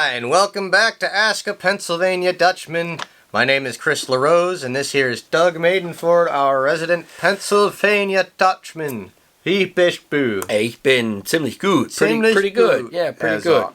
Hi, and welcome back to Ask a Pennsylvania Dutchman. My name is Chris LaRose, and this here is Doug Maidenford, our resident Pennsylvania Dutchman. Wie bist du? Ich bin ziemlich gut. Pretty good. Yeah, pretty good.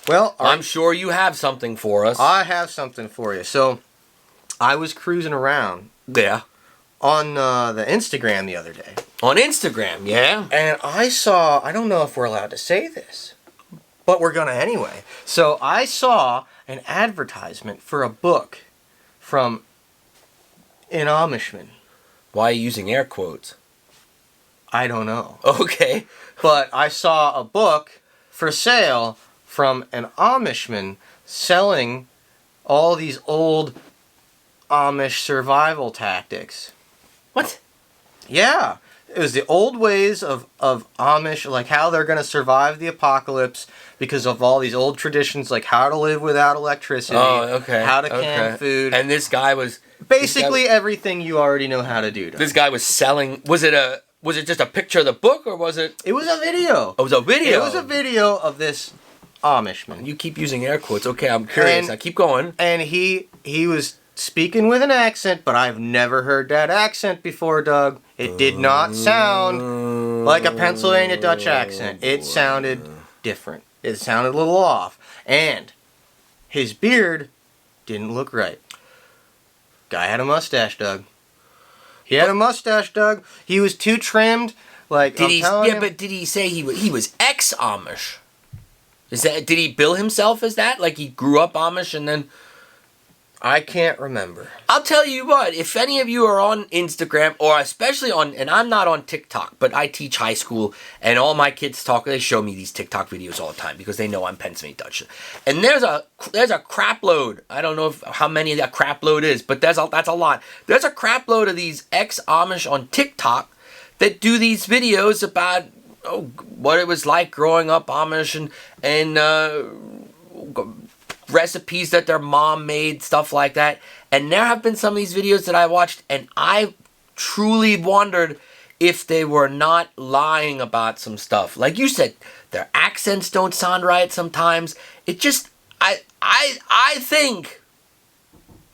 Well, I'm sure you have something for us. I have something for you. So, I was cruising around. Yeah. On the Instagram the other day. On Instagram, yeah? And I saw, I don't know if we're allowed to say this, but we're gonna anyway. So I saw an advertisement for a book from an Amishman. Why are you using air quotes? I don't know. Okay. But I saw a book for sale from an Amishman selling all these old Amish survival tactics. What? Yeah. It was the old ways of Amish, like how they're going to survive the apocalypse because of all these old traditions, like how to live without electricity, how to can food. And this guy was... Basically everything you already know how to do. This guy was selling... Was it just a picture of the book, or was it... It was a video. Oh, it was a video? It was a video of this Amishman. You keep using air quotes. Okay, I'm curious. Now keep going. And he was speaking with an accent, but I've never heard that accent before, Doug. It did not sound like a Pennsylvania Dutch accent. It sounded different. It sounded a little off. And his beard didn't look right. Guy had a mustache, Doug. He had a mustache, Doug. He was too trimmed. Like, but did he say he was ex-Amish? Did he bill himself as that? Like he grew up Amish and then... I can't remember. I'll tell you what, if any of you are on Instagram, or especially on, and I'm not on TikTok, but I teach high school, and all my kids they show me these TikTok videos all the time, because they know I'm Pennsylvania Dutch. And there's a crap load. I don't know how many that crap load is, but that's a lot. There's a crap load of these ex-Amish on TikTok that do these videos about what it was like growing up Amish and recipes that their mom made, stuff like that. And there have been some of these videos that I watched, and I truly wondered if they were not lying about some stuff. Like you said, their accents don't sound right sometimes. It just, I think,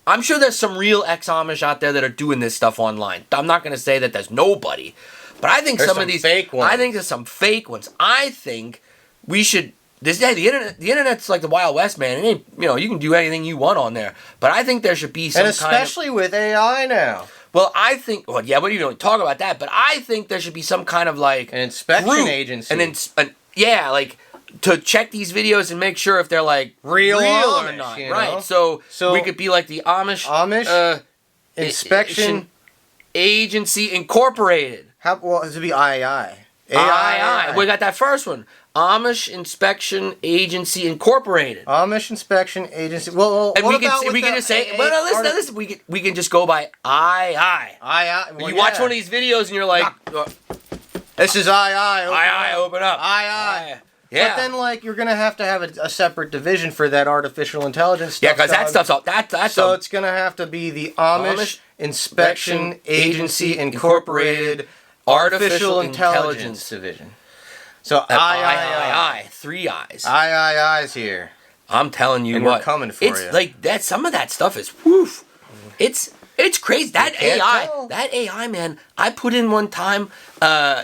I'm sure there's some real ex-Amish out there that are doing this stuff online. I'm not going to say that there's nobody, but I think some of these fake ones. I think there's some fake ones. I think we should... The internet's like the Wild West, man. It ain't, you can do anything you want on there. But I think there should be some especially with AI now. Well, I think... Well, yeah, but you don't talk about that. But I think there should be some kind of like... An inspection agency. Yeah, like to check these videos and make sure if they're like real Amish, or not. Right. So we could be like the Amish Inspection Agency Incorporated. Well, it would be II. II. We got that first one. Amish Inspection Agency Incorporated. Amish Inspection Agency. Well, and we can just say. Well, listen. We can just go by II. Well, you watch one of these videos and you're like, "This is II. Open up. II." Yeah. But then, you're gonna have to have a separate division for that artificial intelligence stuff. Yeah, because that stuff's all that's. So it's gonna have to be the Amish Inspection Agency Incorporated Artificial Intelligence Division. So I, 3 I's. II's here. I'm telling you and what. We're coming for it's you. Like that. Some of that stuff is woof. It's crazy. That AI, man. I put in one time.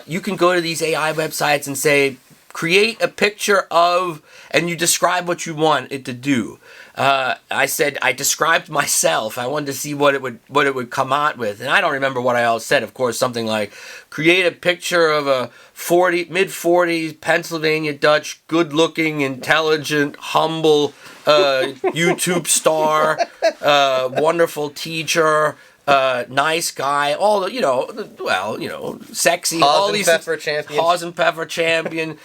You can go to these AI websites and say, create a picture of, and you describe what you want it to do. I said I described myself. I wanted to see what it would come out with, and I don't remember what I all said. Of course, something like create a picture of a mid-40s Pennsylvania Dutch, good-looking, intelligent, humble YouTube star, wonderful teacher. Nice guy, all the, sexy, all these Haws and Pepper champion,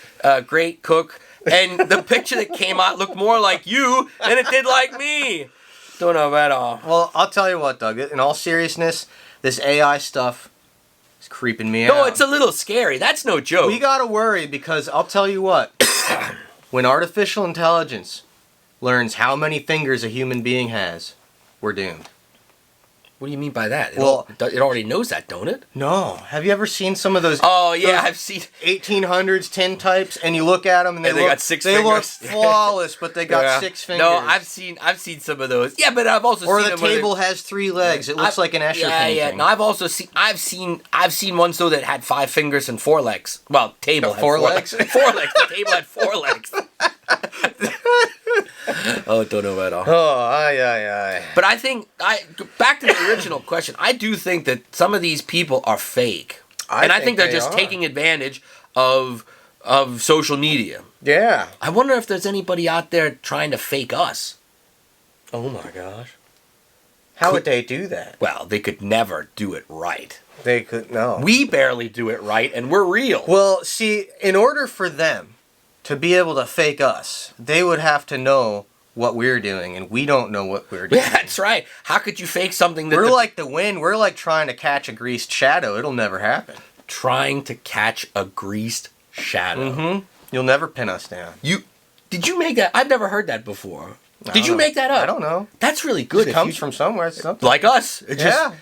great cook, and the picture that came out looked more like you than it did like me. Don't know at all. Well, I'll tell you what, Doug. In all seriousness, this AI stuff is creeping me out. No, it's a little scary. That's no joke. We gotta worry because I'll tell you what. When artificial intelligence learns how many fingers a human being has, we're doomed. What do you mean by that? It already knows that, don't it? No. Have you ever seen some of those? Oh yeah, I've seen 1800s tin types, and you look at them, and they got 6 They look fingers. flawless, but they got 6 fingers. No, I've seen some of those. Yeah, but I've also or seen the them table has 3 legs. It looks like an Escher painting. Yeah. No, I've seen ones though that had 5 fingers and 4 legs. Well, table had 4 legs. 4 legs. The table had 4 legs. Oh, don't know at all. Oh, aye. But I think back to the original question. I do think that some of these people are fake, I think they're just taking advantage of social media. Yeah. I wonder if there's anybody out there trying to fake us. Oh my gosh. How would they do that? Well, they could never do it right. They could no. We barely do it right, and we're real. Well, see, in order for them to be able to fake us, they would have to know what we're doing, and we don't know what we're doing. Yeah, that's right. How could you fake something that... We're like the wind. We're like trying to catch a greased shadow. It'll never happen. Trying to catch a greased shadow. Mm-hmm. You'll never pin us down. Did you make that? I've never heard that before. Did you make that up? I don't know. That's really good. It comes from somewhere. It's something. Like us. It Yeah.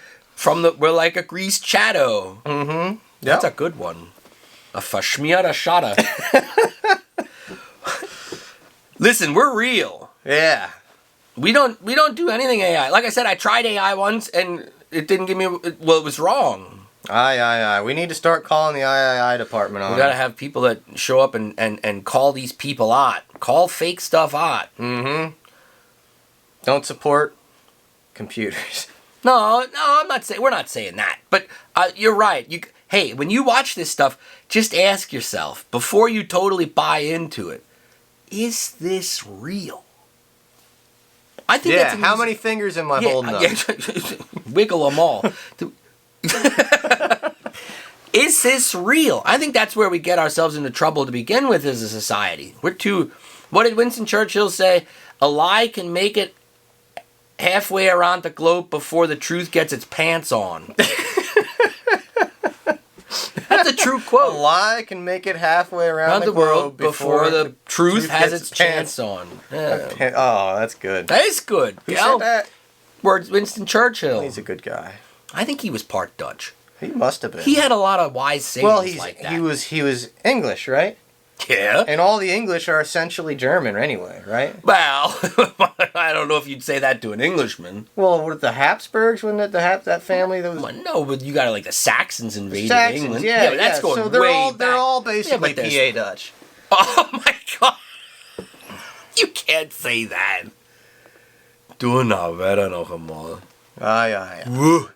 We're like a greased shadow. Mm-hmm. That's a good one. A fashmiata shada. Listen, we're real. Yeah. We don't do anything AI. Like I said, I tried AI once and it didn't give me. Well, it was wrong. Aye. We need to start calling the III department on. We gotta have people that show up and call these people out. Call fake stuff out. Mm-hmm. Don't support computers. No, I'm not saying we're not saying that. But you're right. Hey, when you watch this stuff, just ask yourself before you totally buy into it: is this real? I think. Yeah. How many fingers am I holding up? Wiggle them all. Is this real? I think that's where we get ourselves into trouble to begin with as a society. What did Winston Churchill say? A lie can make it halfway around the globe before the truth gets its pants on. That's a true quote. A lie can make it halfway around the world before the truth has its chance on. Yeah. Oh, that's good. That is good. Who said that? Words Winston Churchill. He's a good guy. I think he was part Dutch. He must have been. He had a lot of wise sayings like that. He was English, right? Yeah. And all the English are essentially German anyway, right? Well, I don't know if you'd say that to an Englishman. Well, with the Habsburgs, wasn't it that family that was... Well, no, but you got like the Saxons invaded England. Yeah, but that's going so way they're all basically PA Dutch. Oh my god. You can't say that. Doe nou verder nog eenmaal. Aye. Woo.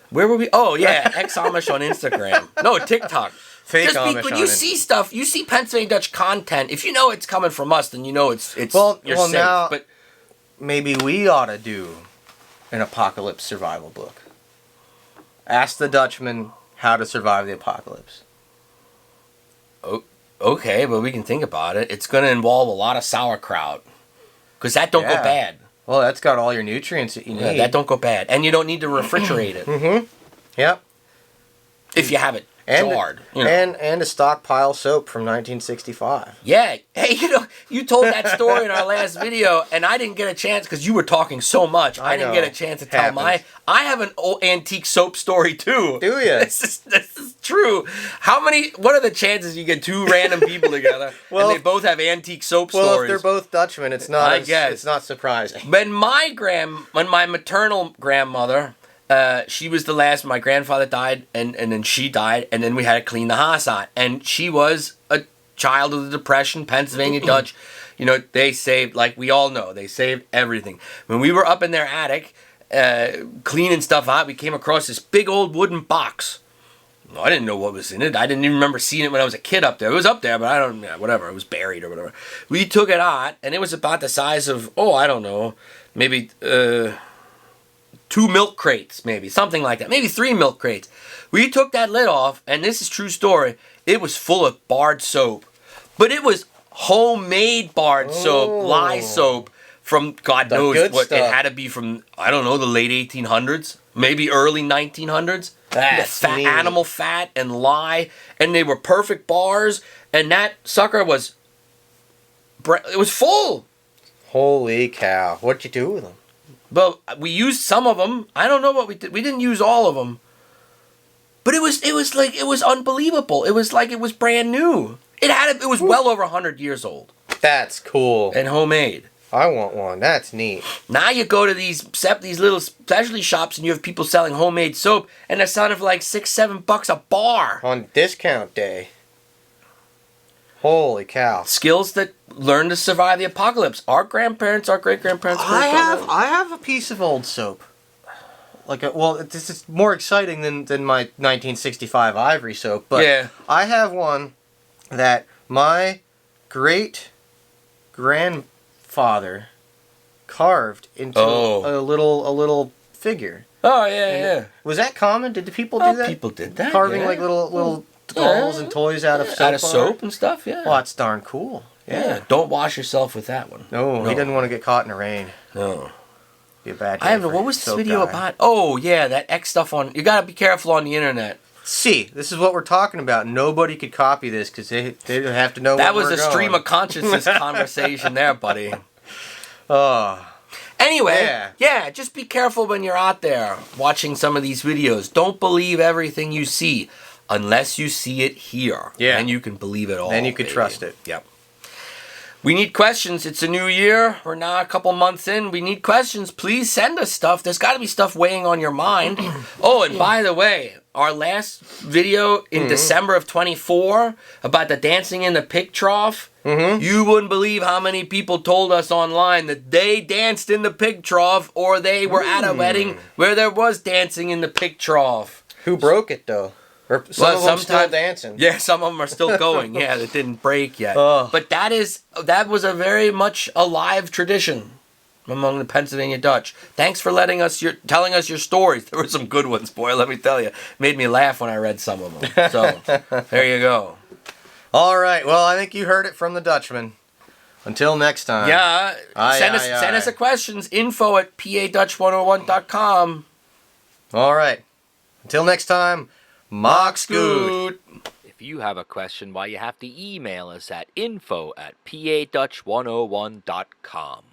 Where were we? Oh yeah, ex-Amish on Instagram. No, TikTok. Fake Amish when on you it. see stuff, you see Pennsylvania Dutch content. If you know it's coming from us, then you know it's well, you're safe. Now, but maybe we ought to do an apocalypse survival book. Ask the Dutchman how to survive the apocalypse. Oh, okay, but we can think about it. It's going to involve a lot of sauerkraut, because that don't go bad. Well, that's got all your nutrients that you need. Yeah, that don't go bad, and you don't need to refrigerate it. Mm-hmm. Yep. If you have it jarred. And a stockpile soap from 1965. Yeah. Hey, you told that story in our last video, and I didn't get a chance because you were talking so much. I didn't get a chance to tell I have an old antique soap story too. Do you? This is true. What are the chances you get two random people together and they both have antique soap stories? Well, if they're both Dutchmen, it's not. It's not surprising. When my maternal grandmother. She was the last. My grandfather died, and then she died, and then we had to clean the house out. And she was a child of the Depression, Pennsylvania Dutch. They saved, like we all know, they saved everything. When we were up in their attic cleaning stuff out, we came across this big old wooden box. I didn't know what was in it. I didn't even remember seeing it when I was a kid up there. It was up there, but whatever. It was buried or whatever. We took it out, and it was about the size of, I don't know, maybe... 2 milk crates, maybe. Something like that. Maybe 3 milk crates. We took that lid off, and this is true story. It was full of barred soap. But it was homemade barred soap, lye soap, from God knows what. Stuff. It had to be from, I don't know, the late 1800s. Maybe early 1900s. That's neat. Animal fat and lye. And they were perfect bars. And that sucker was... It was full. Holy cow. What'd you do with them? But we used some of them. I don't know what we did. We didn't use all of them. But it was unbelievable. It was like it was brand new. It was well over 100 years old. That's cool. And homemade. I want one. That's neat. Now you go to these little specialty shops and you have people selling homemade soap, and they're selling it for like $6-7 a bar. On discount day. Holy cow. Skills that learn to survive the apocalypse. Our grandparents, our great-grandparents. I have a piece of old soap. This is more exciting than my 1965 ivory soap, but yeah. I have one that my great-grandfather carved into a little figure. Oh, yeah. Was that common? Did the people do that? People did that. Carving like little dolls and toys out of soap. Out of soap and stuff, yeah. Well, that's darn cool. Yeah. Don't wash yourself with that one. No, he didn't want to get caught in the rain. No. Be a bad day. I don't know. What was this video about? Oh, yeah, that X stuff on. You gotta be careful on the internet. See, this is what we're talking about. Nobody could copy this because they have to know that where was we're a going. stream of consciousness conversation there, buddy. Oh. Anyway, yeah, just be careful when you're out there watching some of these videos. Don't believe everything you see unless you see it here. Yeah. And you can believe it all. Then you can trust it. Yep. We need questions. It's a new year. We're now a couple months in. We need questions. Please send us stuff. There's got to be stuff weighing on your mind. Oh, and by the way, our last video in December of 24 about the dancing in the pig trough, you wouldn't believe how many people told us online that they danced in the pig trough or they were at a wedding where there was dancing in the pig trough. Who broke it, though? Or some of them still dancing. Yeah, some of them are still going. Yeah, that didn't break yet. Oh. But that was a very much alive tradition among the Pennsylvania Dutch. Thanks for telling us your stories. There were some good ones, boy, let me tell you. Made me laugh when I read some of them. So, there you go. All right, well, I think you heard it from the Dutchman. Until next time. Yeah, send us a questions. info@padutch101.com. All right. Until next time, Mock Scoot. If you have a question, why you have to email us at info@padutch101.com.